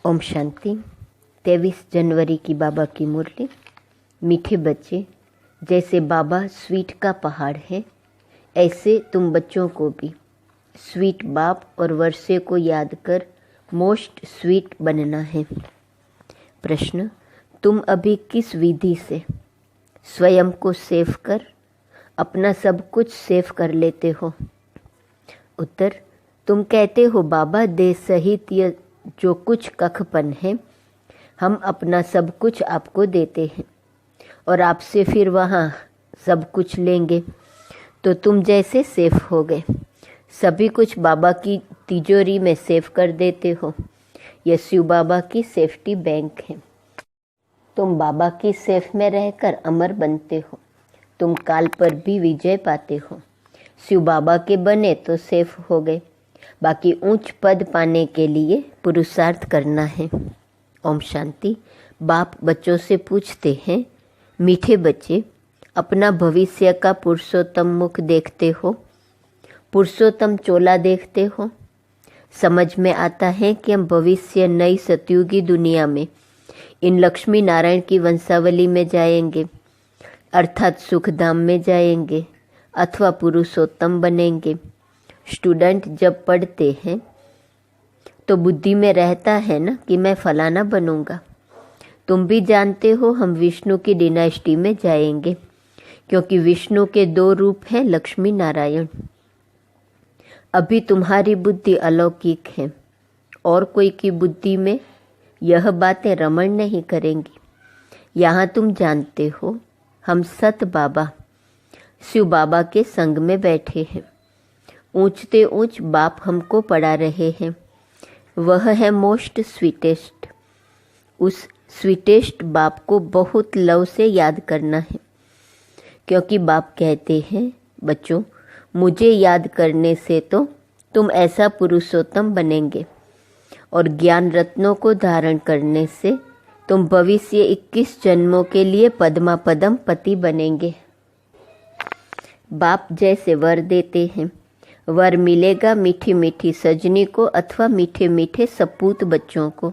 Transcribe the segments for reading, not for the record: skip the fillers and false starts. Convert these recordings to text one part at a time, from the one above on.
ओम शांति। 23 जनवरी की बाबा की मुरली। मीठे बच्चे, जैसे बाबा स्वीट का पहाड़ है, ऐसे तुम बच्चों को भी स्वीट बाप और वर्षे को याद कर मोस्ट स्वीट बनना है। प्रश्न: तुम अभी किस विधि से स्वयं को सेव कर अपना सब कुछ सेव कर लेते हो? उत्तर: तुम कहते हो बाबा देह सहित यह जो कुछ कखपन है, हम अपना सब कुछ आपको देते हैं और आपसे फिर वहाँ सब कुछ लेंगे, तो तुम जैसे सेफ हो गए, सभी कुछ बाबा की तिजोरी में सेव कर देते हो। यह शिव बाबा की सेफ्टी बैंक है। तुम बाबा की सेफ में रहकर अमर बनते हो। तुम काल पर भी विजय पाते हो। शिव बाबा के बने तो सेफ हो गए, बाकी ऊंच पद पाने के लिए पुरुषार्थ करना है। ओम शांति। बाप बच्चों से पूछते हैं, मीठे बच्चे, अपना भविष्य का पुरुषोत्तम मुख देखते हो? पुरुषोत्तम चोला देखते हो? समझ में आता है कि हम भविष्य नई सतयुगी दुनिया में इन लक्ष्मी नारायण की वंशावली में जाएंगे, अर्थात सुखधाम में जाएंगे अथवा पुरुषोत्तम बनेंगे। स्टूडेंट जब पढ़ते हैं तो बुद्धि में रहता है ना कि मैं फलाना बनूंगा। तुम भी जानते हो हम विष्णु की डिनास्टी में जाएंगे, क्योंकि विष्णु के 2 रूप हैं, लक्ष्मी नारायण। अभी तुम्हारी बुद्धि अलौकिक है और कोई की बुद्धि में यह बातें रमण नहीं करेंगी। यहाँ तुम जानते हो हम सत बाबा शिव बाबा के संग में बैठे हैं। ऊंचते ऊंच बाप हमको पढ़ा रहे हैं, वह है मोस्ट स्वीटेस्ट। उस स्वीटेस्ट बाप को बहुत लव से याद करना है, क्योंकि बाप कहते हैं, बच्चों मुझे याद करने से तो तुम ऐसा पुरुषोत्तम बनेंगे और ज्ञान रत्नों को धारण करने से तुम भविष्य 21 जन्मों के लिए पद्मा पदम पति बनेंगे। बाप जैसे वर देते हैं, वर मिलेगा मीठी मीठी सजनी को अथवा मीठे मीठे सपूत बच्चों को।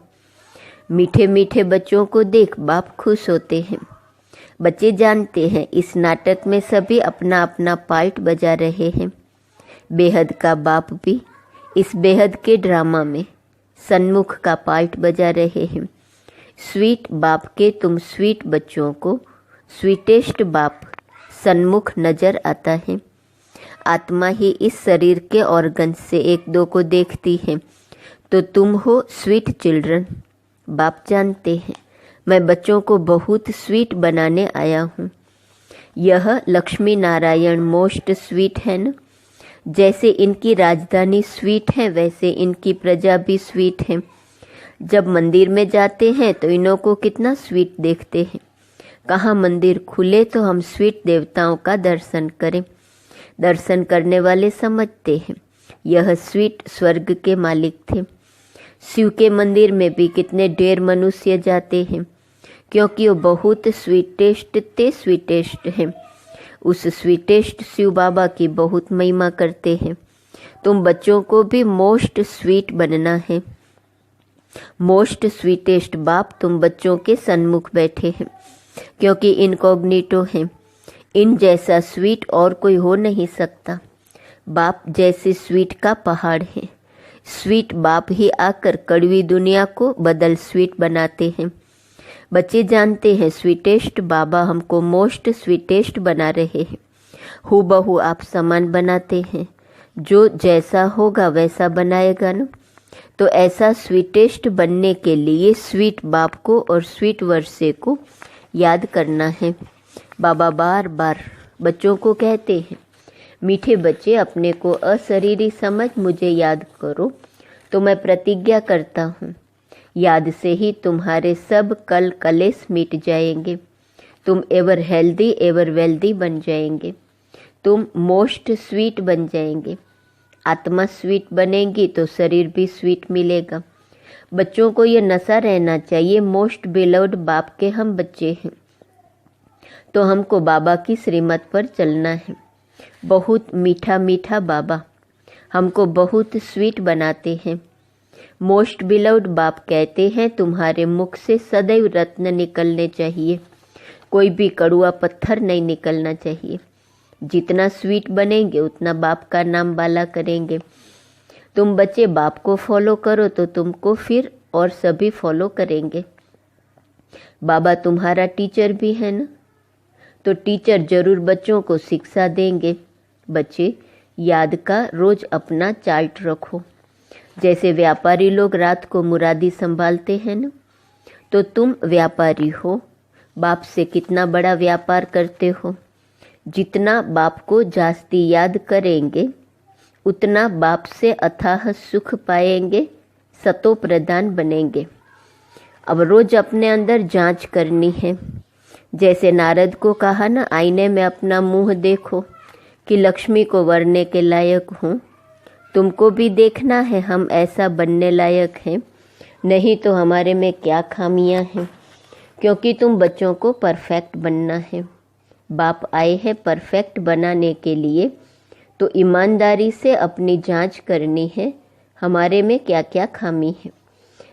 मीठे मीठे बच्चों को देख बाप खुश होते हैं। बच्चे जानते हैं इस नाटक में सभी अपना अपना पार्ट बजा रहे हैं। बेहद का बाप भी इस बेहद के ड्रामा में सन्मुख का पार्ट बजा रहे हैं। स्वीट बाप के तुम स्वीट बच्चों को स्वीटेस्ट बाप सन्मुख नजर आता है। आत्मा ही इस शरीर के ऑर्गन से 1-2 को देखती है, तो तुम हो स्वीट चिल्ड्रन। बाप जानते हैं मैं बच्चों को बहुत स्वीट बनाने आया हूँ। यह लक्ष्मी नारायण मोस्ट स्वीट है न। जैसे इनकी राजधानी स्वीट है, वैसे इनकी प्रजा भी स्वीट है। जब मंदिर में जाते हैं तो इन्हों को कितना स्वीट देखते हैं। कहाँ मंदिर खुले तो हम स्वीट देवताओं का दर्शन करें। दर्शन करने वाले समझते हैं यह स्वीट स्वर्ग के मालिक थे। शिव के मंदिर में भी कितने ढेर मनुष्य जाते हैं, क्योंकि वो बहुत स्वीटेस्ट हैं। उस स्वीटेस्ट शिव बाबा की बहुत महिमा करते हैं। तुम बच्चों को भी मोस्ट स्वीट बनना है। मोस्ट स्वीटेस्ट बाप तुम बच्चों के सन्मुख बैठे हैं, क्योंकि इनकॉग्निटो हैं। इन जैसा स्वीट और कोई हो नहीं सकता। बाप जैसे स्वीट का पहाड़ है। स्वीट बाप ही आकर कड़वी दुनिया को बदल स्वीट बनाते हैं। बच्चे जानते हैं स्वीटेस्ट बाबा हमको मोस्ट स्वीटेस्ट बना रहे हैं। हूबहू आप समान बनाते हैं। जो जैसा होगा वैसा बनाएगा ना। तो ऐसा स्वीटेस्ट बनने के लिए स्वीट बाप को और स्वीट वर्षे को याद करना है। बाबा बार बार बच्चों को कहते हैं, मीठे बच्चे अपने को अशरीरी समझ मुझे याद करो, तो मैं प्रतिज्ञा करता हूँ याद से ही तुम्हारे सब कल कलेश मिट जाएंगे। तुम एवर हेल्दी एवर वेल्दी बन जाएंगे। तुम मोस्ट स्वीट बन जाएंगे। आत्मा स्वीट बनेगी तो शरीर भी स्वीट मिलेगा। बच्चों को ये नशा रहना चाहिए, मोस्ट बिलव्ड बाप के हम बच्चे हैं, तो हमको बाबा की श्रीमत पर चलना है। बहुत मीठा मीठा बाबा हमको बहुत स्वीट बनाते हैं। मोस्ट बिलव्ड बाप कहते हैं तुम्हारे मुख से सदैव रत्न निकलने चाहिए, कोई भी कड़ुआ पत्थर नहीं निकलना चाहिए। जितना स्वीट बनेंगे उतना बाप का नाम बाला करेंगे। तुम बच्चे बाप को फॉलो करो तो तुमको फिर और सभी फॉलो करेंगे। बाबा तुम्हारा टीचर भी है ना, तो टीचर जरूर बच्चों को शिक्षा देंगे। बच्चे याद का रोज अपना चार्ट रखो। जैसे व्यापारी लोग रात को मुरादी संभालते हैं ना, तो तुम व्यापारी हो, बाप से कितना बड़ा व्यापार करते हो। जितना बाप को जास्ती याद करेंगे उतना बाप से अथाह सुख पाएंगे, सतो प्रधान बनेंगे। अब रोज अपने अंदर जांच करनी है। जैसे नारद को कहा ना, आईने में अपना मुंह देखो कि लक्ष्मी को वरने के लायक हूँ। तुमको भी देखना है हम ऐसा बनने लायक हैं, नहीं तो हमारे में क्या खामियां हैं, क्योंकि तुम बच्चों को परफेक्ट बनना है। बाप आए हैं परफेक्ट बनाने के लिए, तो ईमानदारी से अपनी जांच करनी है हमारे में क्या क्या खामी है।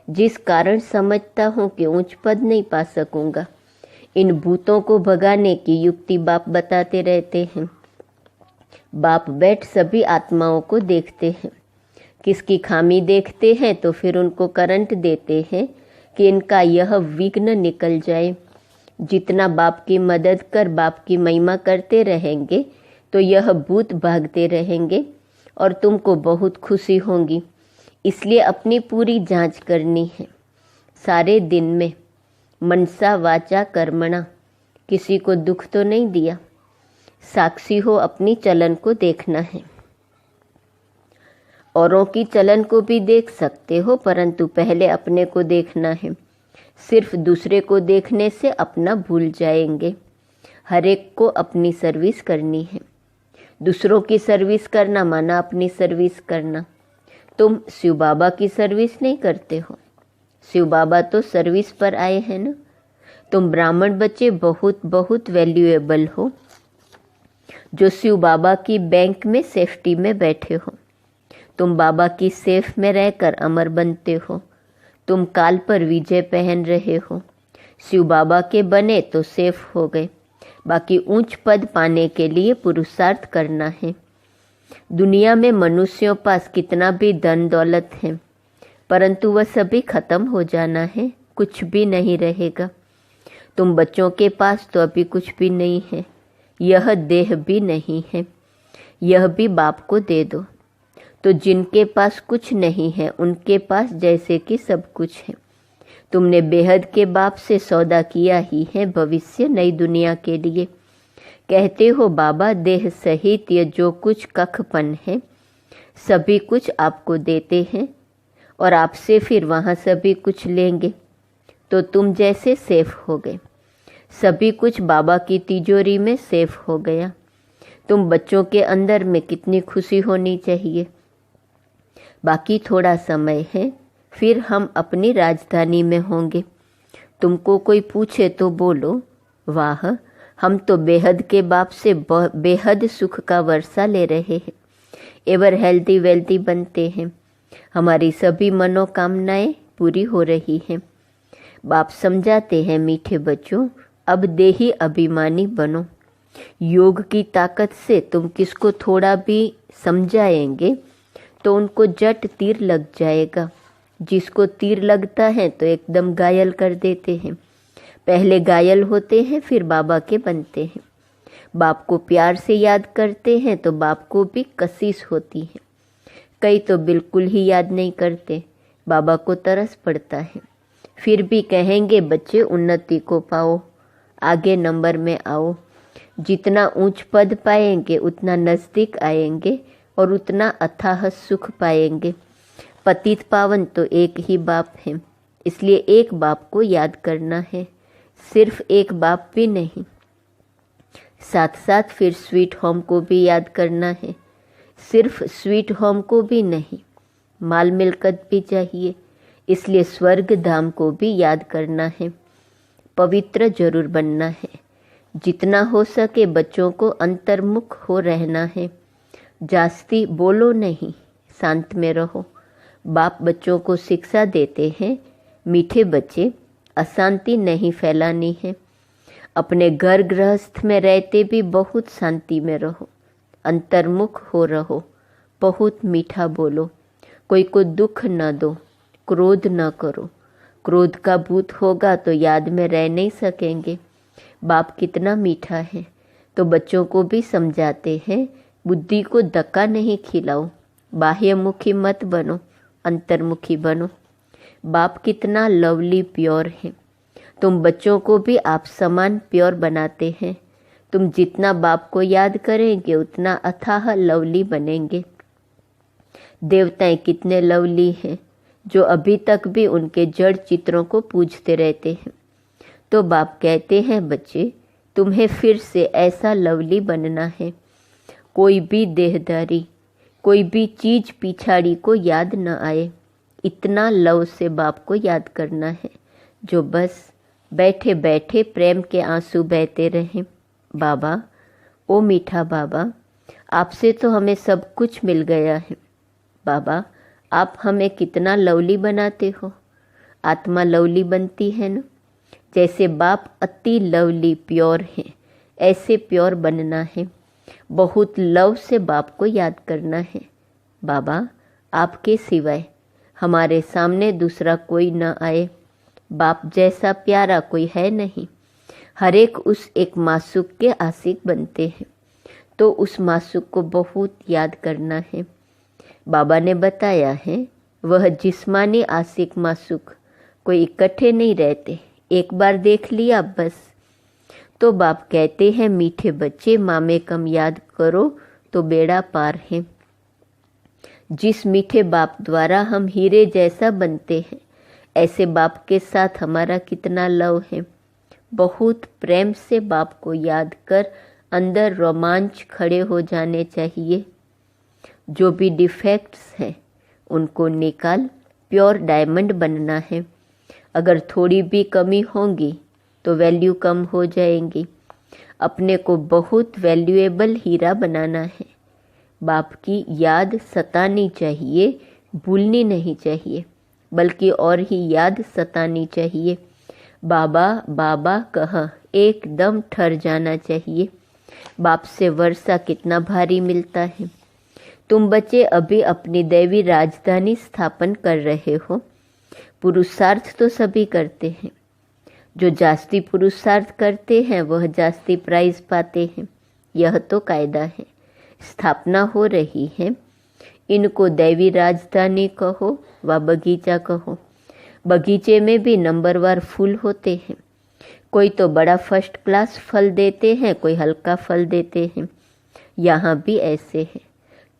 जिस कारण समझता हूँ कि उच्च पद नहीं पा सकूँगा, इन भूतों को भगाने की युक्ति बाप बताते रहते हैं। बाप बैठ सभी आत्माओं को देखते हैं, किसकी खामी देखते हैं तो फिर उनको करंट देते हैं कि इनका यह विघ्न निकल जाए। जितना बाप की मदद कर बाप की महिमा करते रहेंगे तो यह भूत भागते रहेंगे और तुमको बहुत खुशी होगी। इसलिए अपनी पूरी जांच करनी है सारे दिन में, मनसा वाचा कर्मणा, किसी को दुख तो नहीं दिया। साक्षी हो, अपनी चलन को देखना है। औरों की चलन को भी देख सकते हो, परंतु पहले अपने को देखना है। सिर्फ दूसरे को देखने से अपना भूल जाएंगे। हर एक को अपनी सर्विस करनी है। दूसरों की सर्विस करना माना अपनी सर्विस करना। तुम शिव बाबा की सर्विस नहीं करते हो, शिव बाबा तो सर्विस पर आए हैं ना। तुम ब्राह्मण बच्चे बहुत बहुत वैल्यूएबल हो, जो शिव बाबा की बैंक में सेफ्टी में बैठे हो। तुम बाबा की सेफ में रहकर अमर बनते हो। तुम काल पर विजय पहन रहे हो। शिव बाबा के बने तो सेफ हो गए। बाकी ऊंच पद पाने के लिए पुरुषार्थ करना है। दुनिया में मनुष्यों पास कितना भी धन दौलत है, परंतु वह सभी खत्म हो जाना है, कुछ भी नहीं रहेगा। तुम बच्चों के पास तो अभी कुछ भी नहीं है, यह देह भी नहीं है, यह भी बाप को दे दो। तो जिनके पास कुछ नहीं है उनके पास जैसे कि सब कुछ है। तुमने बेहद के बाप से सौदा किया ही है भविष्य नई दुनिया के लिए। कहते हो बाबा देह सहित ये जो कुछ कखपन है सभी कुछ आपको देते हैं और आपसे फिर वहाँ सभी कुछ लेंगे, तो तुम जैसे सेफ हो गए। सभी कुछ बाबा की तिजोरी में सेफ हो गया। तुम बच्चों के अंदर में कितनी खुशी होनी चाहिए। बाकी थोड़ा समय है, फिर हम अपनी राजधानी में होंगे। तुमको कोई पूछे तो बोलो, वाह हम तो बेहद के बाप से बेहद सुख का वर्षा ले रहे हैं, एवर हेल्दी वेल्दी बनते हैं, हमारी सभी मनोकामनाएं पूरी हो रही हैं। बाप समझाते हैं, मीठे बच्चों अब देही अभिमानी बनो। योग की ताकत से तुम किसको थोड़ा भी समझाएंगे तो उनको जट तीर लग जाएगा। जिसको तीर लगता है तो एकदम घायल कर देते हैं। पहले घायल होते हैं फिर बाबा के बनते हैं। बाप को प्यार से याद करते हैं तो बाप को भी कशिश होती है। कई तो बिल्कुल ही याद नहीं करते, बाबा को तरस पड़ता है। फिर भी कहेंगे बच्चे उन्नति को पाओ, आगे नंबर में आओ। जितना ऊंच पद पाएंगे उतना नज़दीक आएंगे और उतना अथाह सुख पाएंगे। पतित पावन तो एक ही बाप है, इसलिए एक बाप को याद करना है, सिर्फ एक बाप भी नहीं। साथ साथ फिर स्वीट होम को भी याद करना है, सिर्फ स्वीट होम को भी नहीं, माल मिलकत भी चाहिए, इसलिए स्वर्ग धाम को भी याद करना है। पवित्र जरूर बनना है। जितना हो सके बच्चों को अंतर्मुख हो रहना है। जास्ती बोलो नहीं, शांत में रहो। बाप बच्चों को शिक्षा देते हैं, मीठे बच्चे, अशांति नहीं फैलानी है। अपने घर गृहस्थ में रहते भी बहुत शांति में रहो, अंतर्मुख हो रहो, बहुत मीठा बोलो, कोई को दुख न दो, क्रोध न करो। क्रोध का भूत होगा तो याद में रह नहीं सकेंगे। बाप कितना मीठा है, तो बच्चों को भी समझाते हैं, बुद्धि को धक्का नहीं खिलाओ, बाह्यमुखी मत बनो, अंतर्मुखी बनो। बाप कितना लवली प्योर है, तुम बच्चों को भी आप समान प्योर बनाते हैं। तुम जितना बाप को याद करेंगे उतना अथाह लवली बनेंगे। देवताएं कितने लवली हैं, जो अभी तक भी उनके जड़ चित्रों को पूजते रहते हैं। तो बाप कहते हैं, बच्चे तुम्हें फिर से ऐसा लवली बनना है। कोई भी देहदारी, कोई भी चीज पिछाड़ी को याद न आए, इतना लव से बाप को याद करना है, जो बस बैठे बैठे प्रेम के आंसू बहते रहें। बाबा, ओ मीठा बाबा, आपसे तो हमें सब कुछ मिल गया है। बाबा, आप हमें कितना लवली बनाते हो। आत्मा लवली बनती है ना, जैसे बाप अति लवली प्योर है, ऐसे प्योर बनना है। बहुत लव से बाप को याद करना है। बाबा, आपके सिवाय हमारे सामने दूसरा कोई न आए। बाप जैसा प्यारा कोई है नहीं। हर एक उस एक मासूक के आशिक बनते हैं, तो उस मासूक को बहुत याद करना है। बाबा ने बताया है, वह जिस्मानी आशिक मासूक कोई इकट्ठे नहीं रहते, एक बार देख लिया बस। तो बाप कहते हैं, मीठे बच्चे, माँ में कम याद करो तो बेड़ा पार है। जिस मीठे बाप द्वारा हम हीरे जैसा बनते हैं, ऐसे बाप के साथ हमारा कितना लव है। बहुत प्रेम से बाप को याद कर अंदर रोमांच खड़े हो जाने चाहिए। जो भी डिफेक्ट्स हैं उनको निकाल प्योर डायमंड बनना है। अगर थोड़ी भी कमी होगी तो वैल्यू कम हो जाएंगी। अपने को बहुत वैल्यूएबल हीरा बनाना है। बाप की याद सतानी चाहिए, भूलनी नहीं चाहिए, बल्कि और ही याद सतानी चाहिए। बाबा बाबा कह एकदम ठहर जाना चाहिए। बाप से वर्षा कितना भारी मिलता है। तुम बच्चे अभी अपनी दैवी राजधानी स्थापन कर रहे हो। पुरुषार्थ तो सभी करते हैं। जो जास्ती पुरुषार्थ करते हैं वह जास्ती प्राइज पाते हैं। यह तो कायदा है। स्थापना हो रही है। इनको दैवी राजधानी कहो व बगीचा कहो। बगीचे में भी नंबरवार फूल होते हैं। कोई तो बड़ा फर्स्ट क्लास फल देते हैं, कोई हल्का फल देते हैं। यहाँ भी ऐसे है।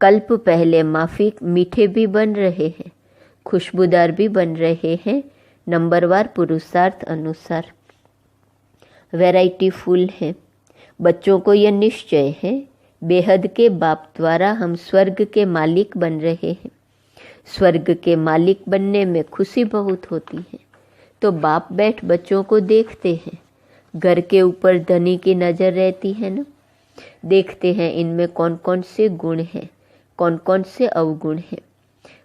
कल्प पहले माफिक मीठे भी बन रहे हैं, खुशबूदार भी बन रहे हैं, नंबरवार पुरुषार्थ अनुसार। वैरायटी फुल है। बच्चों को यह निश्चय है, बेहद के बाप द्वारा हम स्वर्ग के मालिक बन रहे हैं। स्वर्ग के मालिक बनने में खुशी बहुत होती है। तो बाप बैठ बच्चों को देखते हैं। घर के ऊपर धनी की नज़र रहती है ना। देखते हैं इनमें कौन कौन से गुण हैं, कौन कौन से अवगुण हैं।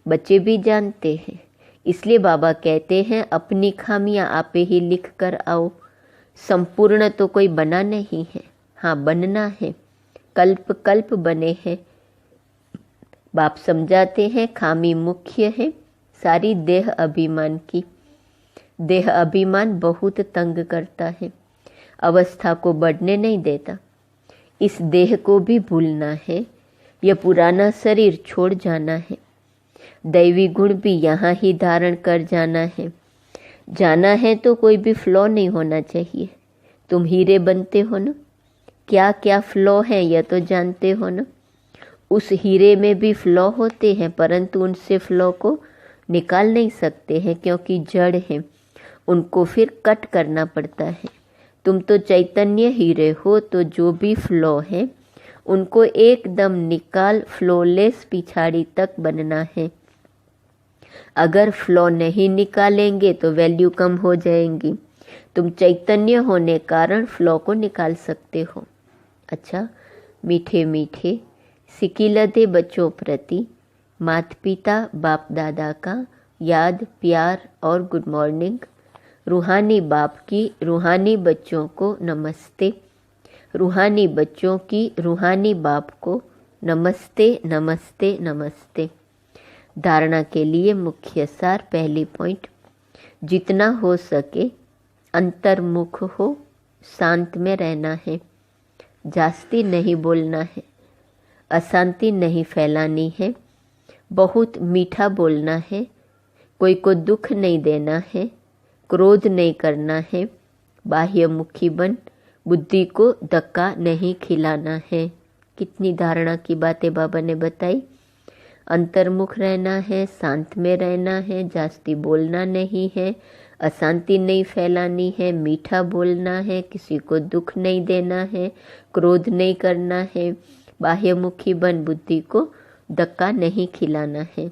बच्चे भी जानते हैं। इसलिए बाबा कहते हैं, अपनी खामियां आप ही लिख कर आओ। संपूर्ण तो कोई बना नहीं है, हाँ बनना है। कल्प कल्प बने हैं। बाप समझाते हैं, खामी मुख्य है सारी देह अभिमान की। देह अभिमान बहुत तंग करता है, अवस्था को बढ़ने नहीं देता। इस देह को भी भूलना है। यह पुराना शरीर छोड़ जाना है। दैवी गुण भी यहाँ ही धारण कर जाना है। जाना है तो कोई भी फ्लॉ नहीं होना चाहिए। तुम हीरे बनते हो ना, क्या क्या फ्लॉ है यह तो जानते हो ना। उस हीरे में भी फ्लॉ होते हैं, परंतु उनसे फ्लॉ को निकाल नहीं सकते हैं, क्योंकि जड़ हैं। उनको फिर कट करना पड़ता है। तुम तो चैतन्य हीरे हो, तो जो भी फ्लॉ है उनको एकदम निकाल फ्लॉलेस पिछाड़ी तक बनना है। अगर फ्लॉ नहीं निकालेंगे तो वैल्यू कम हो जाएंगी। तुम चैतन्य होने कारण फ्लॉ को निकाल सकते हो। अच्छा, मीठे मीठे सिकिलते बच्चों प्रति माता पिता बाप दादा का याद, प्यार और गुड मॉर्निंग। रूहानी बाप की रूहानी बच्चों को नमस्ते। रूहानी बच्चों की रूहानी बाप को नमस्ते नमस्ते नमस्ते। धारणा के लिए मुख्य सार। पहली पॉइंट, जितना हो सके अंतर्मुख हो, शांत में रहना है, जास्ती नहीं बोलना है, अशांति नहीं फैलानी है, बहुत मीठा बोलना है, कोई को दुख नहीं देना है, क्रोध नहीं करना है, बाह्यमुखी बन, बुद्धि को धक्का नहीं खिलाना है। कितनी धारणा की बातें बाबा ने बताई। अंतर्मुख रहना है, शांत में रहना है, जास्ती बोलना नहीं है, अशांति नहीं फैलानी है, मीठा बोलना है, किसी को दुख नहीं देना है, क्रोध नहीं करना है, बाह्यमुखी बन, बुद्धि को धक्का नहीं खिलाना है।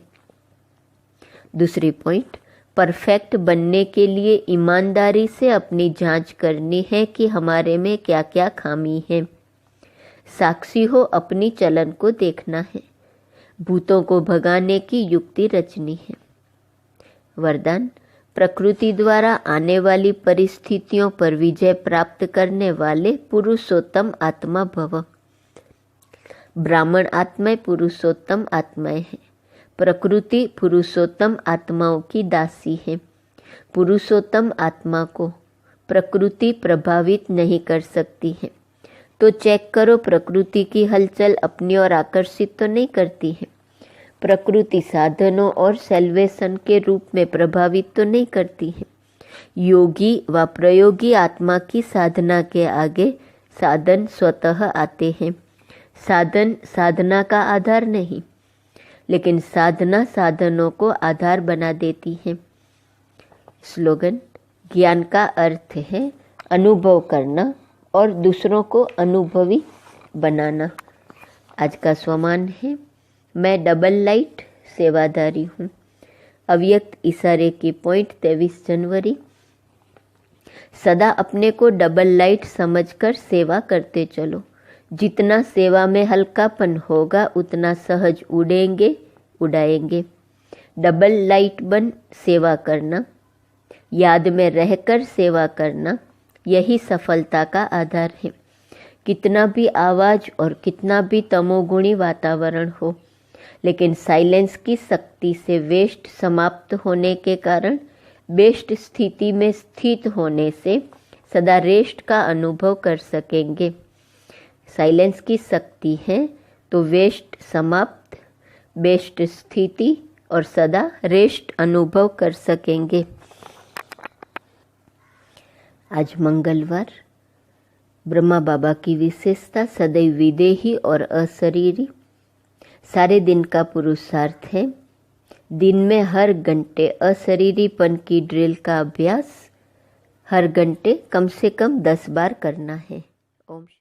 दूसरी पॉइंट, परफेक्ट बनने के लिए ईमानदारी से अपनी जांच करनी है कि हमारे में क्या क्या खामी है। साक्षी हो अपनी चलन को देखना है, भूतों को भगाने की युक्ति रचनी है। वरदान, प्रकृति द्वारा आने वाली परिस्थितियों पर विजय प्राप्त करने वाले पुरुषोत्तम आत्मा भव। ब्राह्मण आत्माएं पुरुषोत्तम आत्माएं हैं। प्रकृति पुरुषोत्तम आत्माओं की दासी है। पुरुषोत्तम आत्मा को प्रकृति प्रभावित नहीं कर सकती है। तो चेक करो, प्रकृति की हलचल अपनी ओर आकर्षित तो नहीं करती है। प्रकृति साधनों और सेल्वेशन के रूप में प्रभावित तो नहीं करती है। योगी व प्रयोगी आत्मा की साधना के आगे साधन स्वतः आते हैं। साधन साधना का आधार नहीं, लेकिन साधना साधनों को आधार बना देती है। स्लोगन, ज्ञान का अर्थ है अनुभव करना और दूसरों को अनुभवी बनाना। आज का स्वमान है, मैं डबल लाइट सेवादारी हूँ। अव्यक्त इशारे की पॉइंट 23 जनवरी। सदा अपने को डबल लाइट समझकर सेवा करते चलो। जितना सेवा में हल्कापन होगा उतना सहज उड़ेंगे उड़ाएंगे। डबल लाइट बन सेवा करना, याद में रहकर सेवा करना, यही सफलता का आधार है। कितना भी आवाज़ और कितना भी तमोगुणी वातावरण हो, लेकिन साइलेंस की शक्ति से वेस्ट समाप्त होने के कारण बेस्ट स्थिति में स्थित होने से सदा रेस्ट का अनुभव कर सकेंगे। साइलेंस की शक्ति है तो वेस्ट समाप्त, बेस्ट स्थिति और सदा रेस्ट अनुभव कर सकेंगे। आज मंगलवार। ब्रह्मा बाबा की विशेषता सदैव विदेही और अशरीरी। सारे दिन का पुरुषार्थ है दिन में हर घंटे अशरीरीपन की ड्रिल का अभ्यास हर घंटे कम से कम 10 बार करना है। ओम।